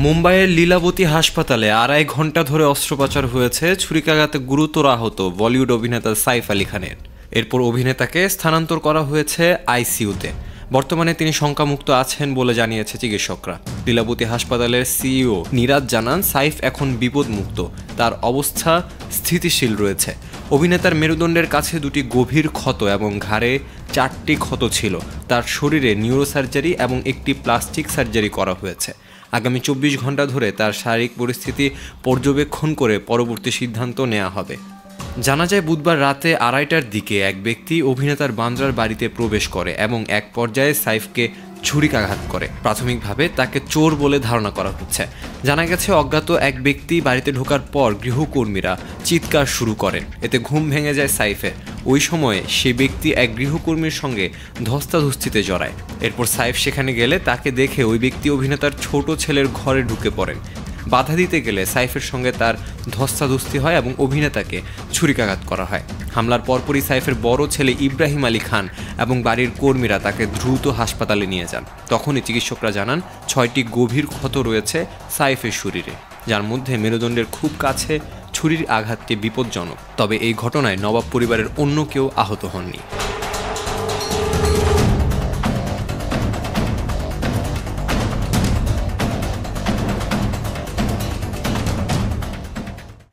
মুম্বাইয়ের লীলাবতী হাসপাতালে 2.5 ঘন্টা ধরে অস্ত্রোপচার হয়েছে ছুরিকাঘাতে গুরুতর আহত বলিউড অভিনেতা সাইফ আলী খানের। এরপর অভিনেতাকে স্থানান্তর করা হয়েছে আইসিইউতে। বর্তমানে তিনি শঙ্কামুক্ত আছেন বলে জানিয়েছে চিকিৎসকরা। লীলাবতী হাসপাতালের সিইও নিরাজ জানান, সাইফ এখন বিপদমুক্ত, তার অবস্থা স্থিতিশীল রয়েছে। অভিনেতার মেরুদণ্ডের কাছে 2টি গভীর ক্ষত এবং ঘাড়ে 4টি ক্ষত ছিল। তার শরীরে নিউরোসার্জারি এবং একটি প্লাস্টিক সার্জারি করা হয়েছে। আগামী 24 ঘন্টা ধরে তার শারীরিক পরিস্থিতি পর্যবেক্ষণ করে পরবর্তী সিদ্ধান্ত নেওয়া হবে। জানা যায়, বুধবার রাতে 2:30টার দিকে এক ব্যক্তি অভিনেতার বান্দ্রার বাড়িতে প্রবেশ করে এবং এক পর্যায়ে সাইফকে ছুরিকাঘাত করে। প্রাথমিকভাবে তাকে চোর বলে ধারণা করা হচ্ছে। জানা গেছে, অজ্ঞাত এক ব্যক্তি বাড়িতে ঢোকার পর গৃহকর্মীরা চিৎকার শুরু করেন। এতে ঘুম ভেঙে যায় সাইফের। ওই সময়ে সে ব্যক্তি এক গৃহকর্মীর সঙ্গে ধস্তাধস্তিতে জড়ায়। এরপর সাইফ সেখানে গেলে তাকে দেখে ওই ব্যক্তি অভিনেতার ছোট ছেলের ঘরে ঢুকে পড়েন। বাধা দিতে গেলে সাইফের সঙ্গে তার ধস্তাধস্তি হয় এবং অভিনেতাকে ছুরিকাঘাত করা হয়। হামলার পরপরই সাইফের বড় ছেলে ইব্রাহিম আলী খান এবং বাড়ির কর্মীরা তাকে দ্রুত হাসপাতালে নিয়ে যান। তখনই চিকিৎসকরা জানান, 6টি গভীর ক্ষত রয়েছে সাইফের শরীরে, যার মধ্যে মেরুদণ্ডের খুব কাছে ছুরির আঘাতটি বিপজ্জনক। তবে এই ঘটনায় নবাব পরিবারের অন্য কেউ আহত হননি।